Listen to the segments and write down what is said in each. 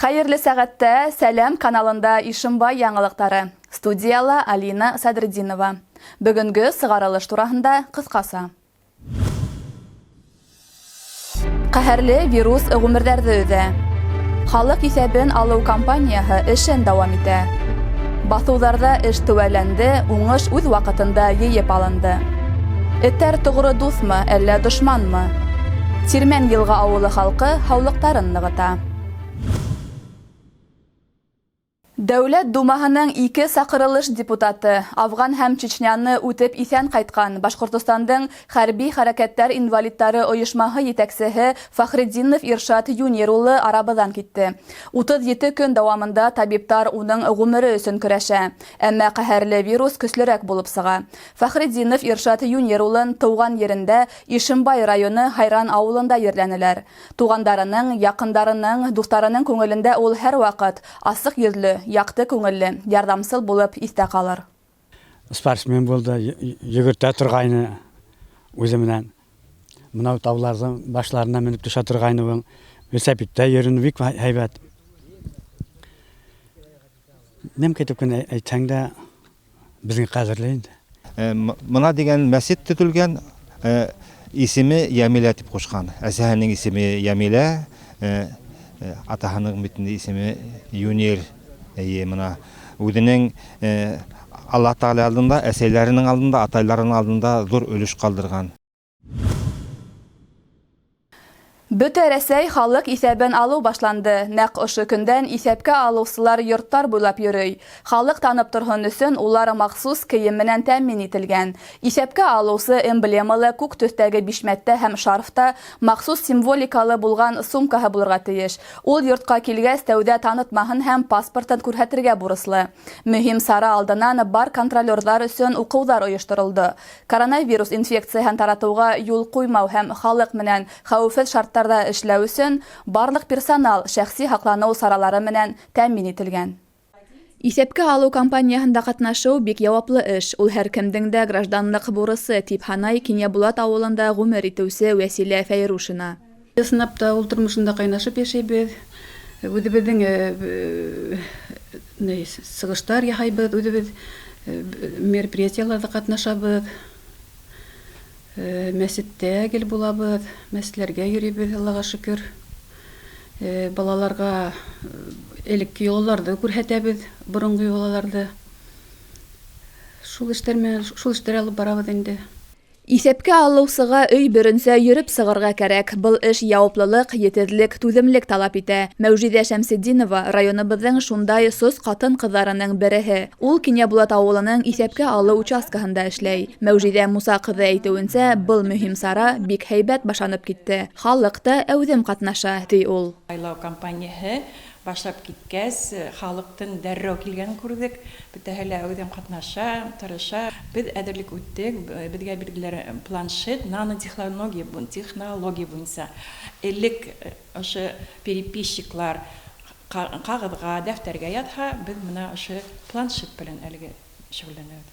Хәерле сәгатьтә Сәләм каналында Ишембай яңалыктары. Студияла Алина Садридинова. Бүгенге сыгарылыш турында кыскасы. Каһәрле вирус гомерләрне үзе. Халык исәбен алу кампанияһы эшен дәвам итә. Басуларда эш түвәләнде, уңыш үз вакытында йыеп алынды. Эттәр тугры дусмы, әллә дошманмы? Тирмән елга авылы халкы һаулыктарын ныгыта. Дәүләт Думаһының 2 сакырылыш депутаты Афган һәм Чечняны үтеп исән кайткан Башкортостандың хәрби хәрәкәттәр инвалидтары оешмаһы җитәкчесе Фахретдинов Иршат Юнир улы арабадан китте. 37 көн дәвамында табиблар уның гомере өчен көрәшә, әмма каһәрле вирус көчлерәк булып сыга. Фахретдинов Иршат Юнир улын туган yerендә Ишембай районы Хайран авылында ерләнеләр. Тугандарының, якындарының, дусларының күңелендә ул һәрвакыт асык йөзле, яқты күңелле, ярдамсыл булып истә калыр. Спортсмен булды, йөгертә торгайны үзе менән. Менә тауларның башларына менеп төшә торгайны, велосипедта йөрүне бик һәйбәт. Нем кетеп кенә әйтсәң безнең кадерле инде. Мына дигән мәсҗид төтелгән, исеме Ямилә дип кушкан. Әсәһенең исеме Ямилә, атаһының битендә исеме Юнир. Мына үзенең Алла Тәгалә алдында, әсәйләренең алдында, атайларының алдында зур өлеш калдырган. Бөтә Рәсәй халык исәбен алу башланды. Нәкъ ошы көндән исәпкә алучылар йорттар буйлап йөрөй. Халык танып торган өчен улар махсус кием менән тәэмин ителгән. Исәпкә алучы эмблемалы күк төстәге бишмәттә һәм шарфта махсус символикалы булган сумкаһы булырга тиеш. Ул йортка килгәч тәүдә танытмаһын һәм паспортын күрһәтергә бурыслы. Мөһим сара алдыннан бар контролерлар өчен укыулар оештырылды. Коронавирус инфекцияһын таратуга юл куймау һәм халык менән хәвефсез шарттар эшләү өчен барлык персонал шәхси хаклану саралары менән тәэмин ителгән. Исәпкә алу кампанияһында катнашу бик яваплы эш. Ул һәр кемдең дә гражданлык бурысы, дип һанай Кинябулат авылында гомер итүче Вәсилә Фәйрушина. Сынапта ул тормышында кайнашып яшәйбез. Үзебезнең сыгыштар яһайбыз, үзебез мероприятияларда катнашабыз. Мәсеттә гел булабыз, мәсләргә йөрибез, Аллага шөкер. Балаларга элекке юлларда күрһәтәбез, борынгы юлларда. Шул эшләр алып барабыз инде. Исәпкә алучыга өй беренчә йөреп сыгырга кирәк. Был эш яуаплылык, етезлек, түземлек талап итә. Мәүҗидә Шәмсетдинова районыбызның шундай сус катын-кызларының береһе. Ул Кинябулат авылының исәпкә алу участкаһында эшләй. Мәүҗидә Муса кызы әйтүенчә, был мөһим сара бик һәйбәт башланып китте. Халык та әүдем катнаша, ди ул. Сайлау кампанияһы башлап киткәс, халыктың дәррәү килгәнен күрдек. Бөтәһелә әүдем катнаша, тырыша. Без әдерлек үттек, безгә бирделәр планшет, нанотехнология буенча. Элек ошо переписчиклар кагыдга, дәфтәргә ятһа, без менә ошо планшет белән әлегә шөгыльләнәбез.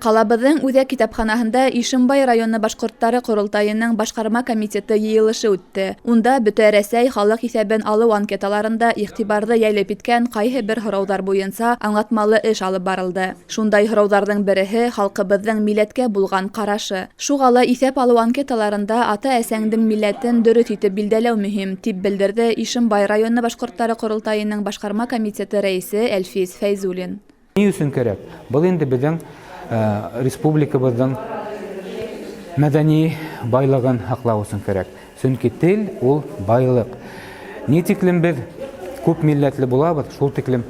Калабызның Үҙәк китапханаһында Ишембай районы башҡорттары ҡоролтайының башҡарма комитеты йыйылышы үтте. Унда Бөтә Рәсәй халыҡ исәбен алыу анкеталарында иғтибарҙы йәлеп иткән ҡайһы бер һорауҙар буйынса аңлатмалы эш алып барылды. Шундай һорауҙарҙың береһе халҡыбыҙҙың милләткә булған ҡарашы. Шуға ла иҫәп алыу анкеталарында ата-әсәңдең милләтен дөрөҫ итеп билдәләү мөһим, тип белдерҙе Ишембай районы башҡорттары ҡоролтайының башҡарма комитеты рәйесе Әлфис Фәйзуллин. Ни өсөн кәрәк? Был инде беҙҙең республикабыҙҙың мәҙәни байлығын һаҡлау өсөн кәрәк. Сөнки тел ул байлыҡ. Ни тиклем беҙ күп милләтле булабыҙ, шул тиклем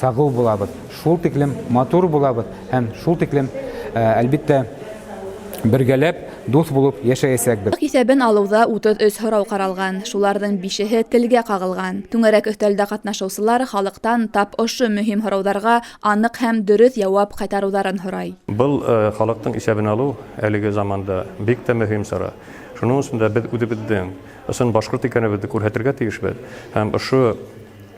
сағыу булабыҙ, шул тиклем матур булабыҙ һәм шул тиклем әлбиттә бергәләп дуҫ булып йәшәйәсәкбеҙ. Исәбен алыуҙа 33 һорау ҡаралған. Шуларҙың 5-һе телгә ҡағылған. Түңәрәк өҫтәлдә ҡатнашыусылар халыҡтан тап ошо мөһим һорауҙарға аныҡ һәм дөрөҫ яуап ҡайтарыуҙарын һорай. Был халыҡтың исәбен алыу әлеге заманда бик тә мөһим сара. Шуның өсөн дә беҙ үҙебеҙҙең ысын башҡорт икәнебеҙҙе күрһәтергә тейешбеҙ. Һәм ошо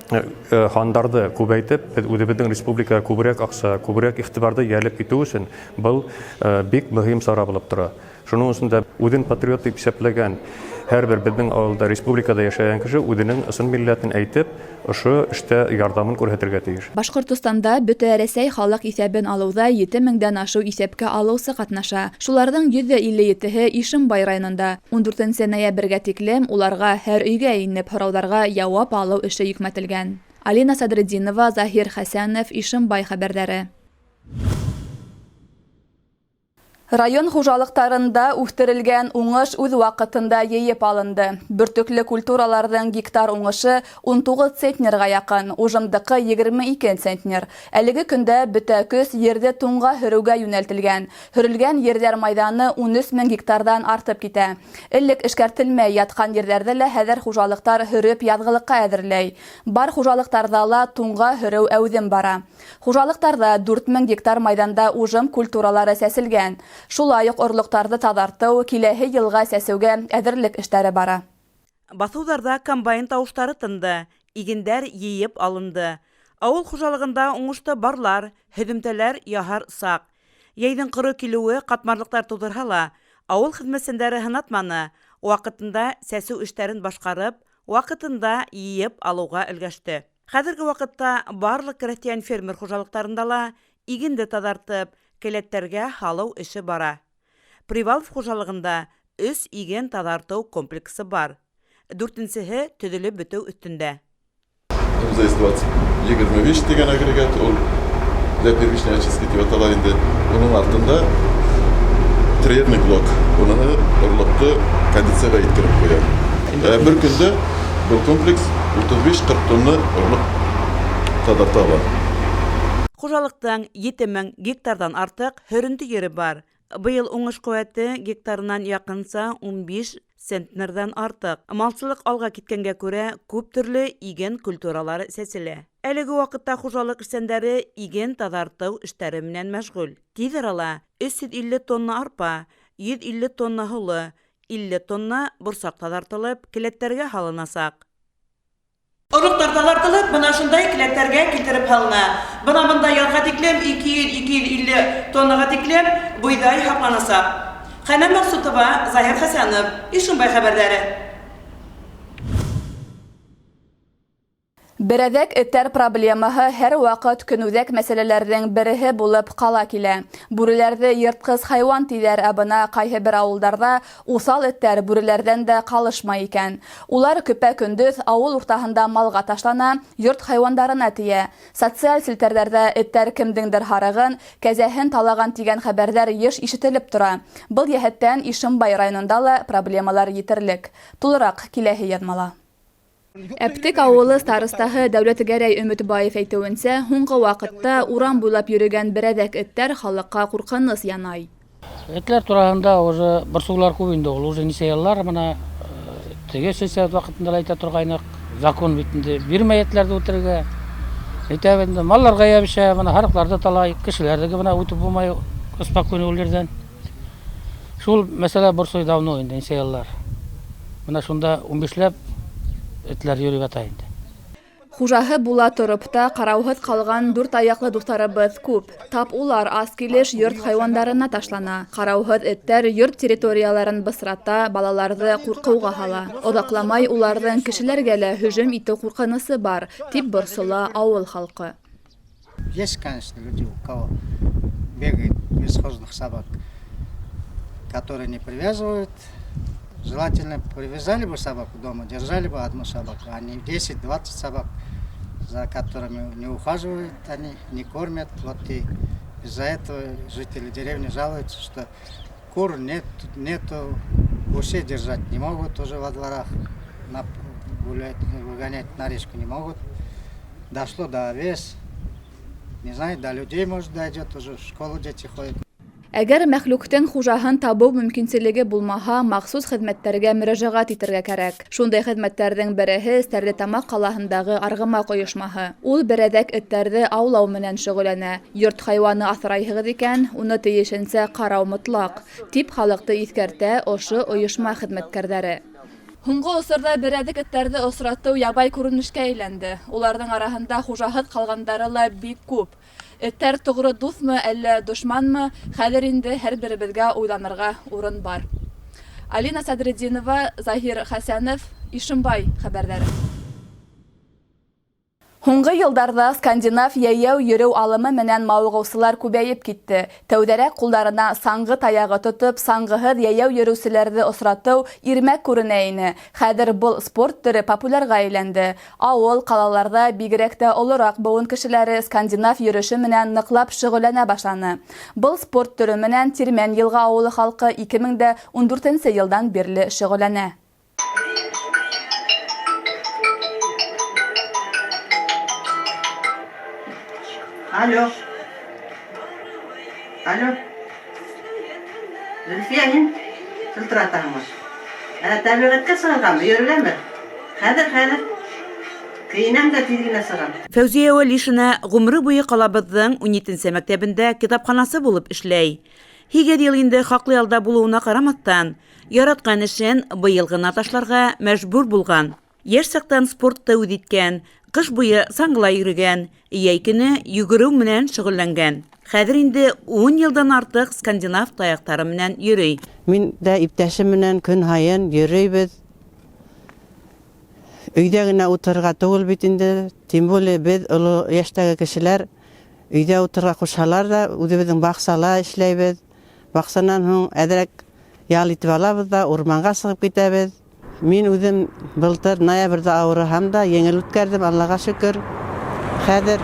хандарды күбәйтеп, біз үҙебеҙҙең республикаға күберәк аҡса, күберәк иғтибарҙы йәлеп итеү өсөн был бик мөһим сара булып тора. Шуның өсөн дә үҙен патриот дип исәпләгән һәрбер безнең авылда, республикада яшәгән кеше үзенең ысын милләтен әйтеп, ошо эштә ярдәмен күрсәтергә тиеш. Башкортостанда бөтә Рәсәй халык исәбен алуда 7000-дән ашу исәпкә алучы катнаша. Шуларның 157-һе Ишембай районында. 14 ноябрьгә тиклем уларга һәр өйгә инеп һорауларга җавап алу эше йөкмәтелгән. Алина Садретдинова, Захир Хәсәнов, Ишембай хәбәрләре. Район хужалыктарында үстерелгән уңыш үз вакытында йыеп алынды. Бөртөкле культураларның гектар уңышы 19 центнерга якын, ужымдыкы 22 центнер. Әлеге көндә бөтә көз ерде туңга хөрүгә юнәлтелгән. Хөрелгән ердәр майданы 13 000 гектардан артып китә. Элек эшкәртелмәй яткан ерләрдә лә хәзер хужалыктар хөреп язгылыкка әзерләй. Бар хужалыктарда ла туңга хөрү әүдем бара. Хужалыктарда 4000 гектар майданда ужым культуралары сәселгән. Шулай ук орлыктарды тазарту, киләһе елга сәсеүгә әзерлек эшләре бара. Басударда комбайн тавыштары тынды, игендәр йыеп алынды. Авыл хужалыгында уңышты барлар, һөҙөмтәләр яһар сак. Яйдың ҡоро килеүе ҡатмарлыҡтар тудырһа ла, авыл хеҙмәтсәндәре һынатманы, ваҡытында сәсеү эштәрен башҡарып, ваҡытында йыеп алыуға өлгәште. Хәҙерге ваҡытта барлыҡ крәҫтиән фермер хужалыҡтарында ла игенде таҙартып, келәттәргә һалыу эше бара. Привалов хужалығында 3 иген таҙартыу комплексы бар. 4-нсеһе төҙөлөп бөтөү өҫтөндә. МЗС-20 25 деген агрегат, ул для первичной очистки дип атала инде. Уның артында требный блок, уны орлыҡты кондицияға еткереп ҡуя. Бер көндә был комплекс 35-40 тонна орлыҡ таҙарта ала. Хужалыҡтың 7000 гектардан артыҡ һөрөнтө ере бар. Быйыл уңыш ҡеүәте гектарынан яҡынса 15 центнерҙан артыҡ. Малсылыҡ алға киткәнгә күрә күп төрлө иген культуралары сәселә. Әлеге ваҡытта хужалыҡ эшсәндәре иген таҙартыу эштәре менән мәшғүл. Тиҙ арала 350 тонна арпа, 150 тонна һоло, 50 тонна борсаҡ таҙартылып, келәттәргә һалынасаҡ. Орлыҡтар таҙартылып, бына шундай келәттәргә килтереп һалына. Бына бында ялға тиклем 200-250 тоннаға тиклем бойҙай һаҡланасаҡ. Хәнәм Мәҡсүтова, Захир Хәсәнов, Ишембай хәбәрҙәре. Берәҙәк эттәр проблемаһы һәр ваҡыт көнүҙәк мәсьәләләрҙең береһе булып ҡала килә. Бүреләрҙе йыртҡыс хайван тиҙәр, ә бына ҡайһы бер ауылдарҙа уҫал эттәр бүреләрҙән дә ҡалышмай икән. Улар көпә-көндөҙ ауыл уртаһында малға ташлана, йорт хайвандарына тейә. Социаль селтәрҙәрҙә эттәр кемдеңдер һарығын, кәзәһен талаган тигән хәбәрҙәр йыш ишетелеп тора. Был йәһәттән Ишембай районында ла проблемалар етерлек. Тулыраҡ киләһе яҙмала. Әптек ауылы старостаһы Дәүләт Гәрәй Өмөтбаев әйтеүенсә, һуңғы ваҡытта урам буйлап йөрөгән берәҙәк эттәр халыҡҡа ҡурҡыныс янай. Этләр тураһында уже борсоулар күп инде, ул уже нисәйәлләр, бына теге сессия ваҡытында ла әйтә торғайныҡ, закон бит инде бирмәй этләрҙе үтерергә. Әйтәм инде, малларға йәбешә, бына һарыҡларҙы талай, кешеләрҙе бына үтеп булмай, спокойно ул ерҙән. Шул мәсьәлә борсой давно инде, нисәйәлләр. Бына шунда 15ләп этләр йөрөп ята инде. Хужаһы була тороп та ҡарауһыҙ ҡалған 4 аяҡлы дуҫтарыбыҙ күп. Тап улар аз килеш йорт хайвандарына ташлана. Ҡарауһыҙ эттәр йорт территорияларын бысрата, балаларҙы ҡурҡыуға һала. Оҙаҡламай уларҙың кешеләргә лә һөжүм итеү ҡурҡынысы бар, тип борсола ауыл халҡы. Есть, конечно, люди, у кого бегает бесхозных собак, которые не привязывают. Желательно привязали бы собаку дома, держали бы одну собаку, а не 10-20 собак, за которыми не ухаживают, они не кормят. Вот и из-за этого жители деревни жалуются, что кур нету, гусей держать не могут уже во дворах, гулять, выгонять на речку не могут. Дошло до овец, не знаю, до людей, может, дойдет, уже в школу дети ходят. Әгәр мәхлүктең хужаһын табыу мөмкинселеге булмаһа, махсус хеҙмәттәргә мөрәжәғәт итергә кәрәк. Шундай хеҙмәттәрҙең береһе Стәрлетамаҡ ҡалаһындағы Арғымаҡ ойошмаһы. Ул берәҙәк эттәрҙе аулау менән шөғөлләнә. Йорт хайваны аҫрайһығыҙ икән, уны тейешенсә ҡарау мотлаҡ, тип халыҡты иҫкәртә ошо ойошма хеҙмәткәрҙәре. Һуңғы осорҙа берәҙек эттәрҙе осратыу ябай күренешкә әйләнде. Уларҙың араһында хужаһыҙ ҡалғандары ла бик күп. Эттәр тоғро дуҫмы, әллә дошманмы, хәҙер инде һәр беребеҙгә уйланырға урын бар. Алина Садреддинова, Захир Хасянов, Ишимбай хәбәрләре. Һуңгы елдарда скандинав яяу йөрү алымы менән мавыгыусылар күбәйеп китте. Тәүдәрәк кулларына саңгы таягы тотып, саңгыһыҙ яяу йөрүселәрҙе осратыу ирмәк күренә ине. Хәҙер был спорт төрө популярга әйләнде. Ауыл, ҡалаларҙа бигерәк тә олораҡ быуын кешеләре скандинав йөрөшө менән ныҡлап шөғөлләнә башланы. Был спорт төрө менән Тирмән йылға ауылы халҡы 2014 йылдан бирле шөғөлләнә. Алло. Алло. Зөлфия мин сылтыратамыз. Тәбиғәткә сығырғанмы, йөрөләме? Хәҙер. Кейенәм дә тиҙгенә сығам. Фәүзиә Вәлишина ғүмере буйы ҡалабыҙҙың 17-нсе мәктәбендә китапханасы булып эшләй. 8 йыл инде хаҡлы ялда булыуына ҡарамаҫтан, яратҡан эшен быйыл ғына ташларға мәжбүр булған. Йәш саҡтан спортты үҙ иткән, ҡыш буйы саңғыла йөрөгән, йәй көнө йүгереү менән шөғөлләнгән. Хәҙер инде 10 йылдан артыҡ скандинав таяҡтары менән йөрөй. Мин дә иптәшем менән көн һайын йөрөйбеҙ. Өйҙә генә ултырырға түгел бит инде. Тем более беҙ оло йәштәге кешеләр өйҙә ултырырға ҡушһалар да, үҙебеҙҙең баҡсала эшләйбеҙ. Баҡсанан һуң әҙерәк ял итеп алабыҙ да, урманға сығып китәбеҙ. Мин үҙем былтыр ноябрҙа ауырыһам да, еңел үткәрҙем, Аллаға шөкөр. Хәҙер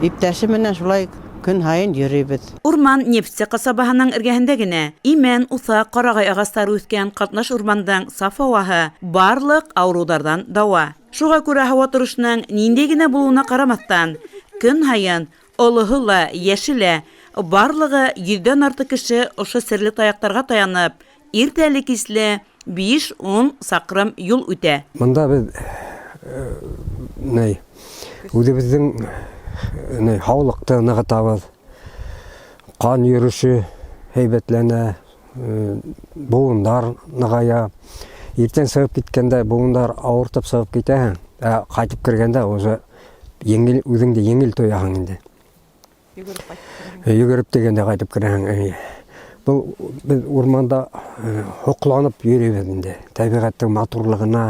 иптәшем менән шулай көн һайын йөрөйбеҙ. Урман Нефтсе ҡасабаһының эргәһендә генә имән, уҫаҡ, ҡарағай ағастары үҫкән ҡатнаш урмандың саф һауаһы барлыҡ ауырыуҙарҙан дауа. Шуға күрә һауа торошоноң ниндәй генә булыуына ҡарамаҫтан, көн һайын олоһо ла, йәше лә барлығы 100-дән артыҡ кеше ошо серле таяҡтарға таянып, иртәле-кисле 5-10 саҡрым юл үтә. Мында беҙ үҙебеҙҙең һаулыҡты нығытабыҙ, ҡан йөрөшө һәйбәтләнә, быуындар нығая. Иртән сығып киткәндә быуындар ауыртып сығып китәһең, ҡайтып кергәндә уже үҙеңде еңел тояһың инде. Йүгереп дегәндә ҡайтып керәһең. Был урманда һоҡланып йөрөйбөҙ инде. Тәбиғәттең матурлығына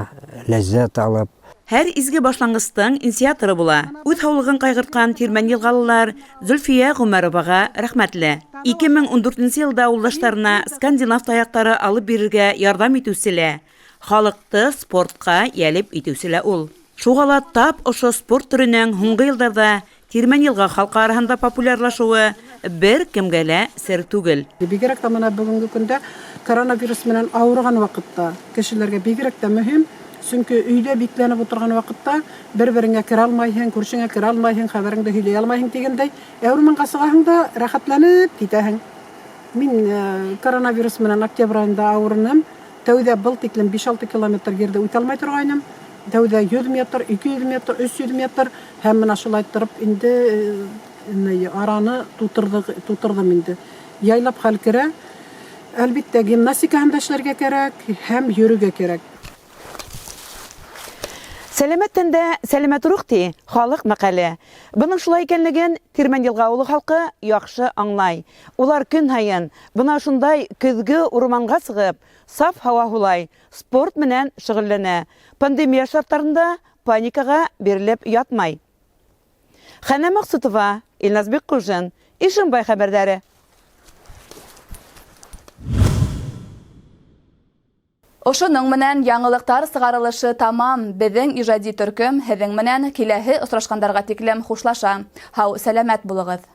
ләззәт алып. Һәр изге башланғыстың инициаторы була. Үҙ һаулығын ҡайғыртҡан Тирмән йылғалылар Зөлфиә Ғүмәроваға рәхмәтле. 2014 йылда улдаштарына скандинав таяҡтары алып бирергә ярҙам итеүселә, халыҡты спортҡа йәлеп итеүселә ул. Шуға тап ошо спорт төрөнөң һуңғы йылдарҙа Тирмән йылға халҡы араһында популярлашыуы бер кемгә лә сер түгел. Бигерәк тә менә бүгенге көндә коронавирус менән ауырған ваҡытта кешеләргә бигерәк тә мөһим. Сөнки өйдә бикләнеп утырған ваҡытта бер-береңә керә алмайһың, күршеңә керә алмайһың, хәбәреңде һөйләй алмайһың дигәндәй, урманға сығаһың да рәхәтләнеп китәһең. Мин коронавирус менән октябрь айында ауырыным. Тәүҙә был тиклем 5-6 километр ерҙе үтә алмай торғайным. Тәүҙә 100 метр, 200 метр, 300 метр һәм менә шулай торып инде араны тутырдым инде. Яйлап хәл керә. Әлбиттә гимнастикаһын да эшләргә кәрәк һәм йөрөргә кәрәк. Сәләмәттәндә сәләмәт рух ти, халыҡ мәҡәле. Бының шулай икәнлеген Тирмән йылға ауылы халҡы яҡшы аңлай. Улар көн һайын бына шундай көҙгө урманға сығып, саф һауа һулай, спорт менән шөғөлләнә. Пандемия шарттарында паникаға бирелеп ятмай. Хәнә Мәҡсүтова, Илназ Бекҡужин, Ишимбай хәбәрҙәре. Ошоның менән яңылыҡтар сығарылышы тамам. Беҙҙең ижади төркөм һеҙҙең менән киләһе осрашҡандарға тиклем хушлаша. Һау, сәләмәт булығыҙ.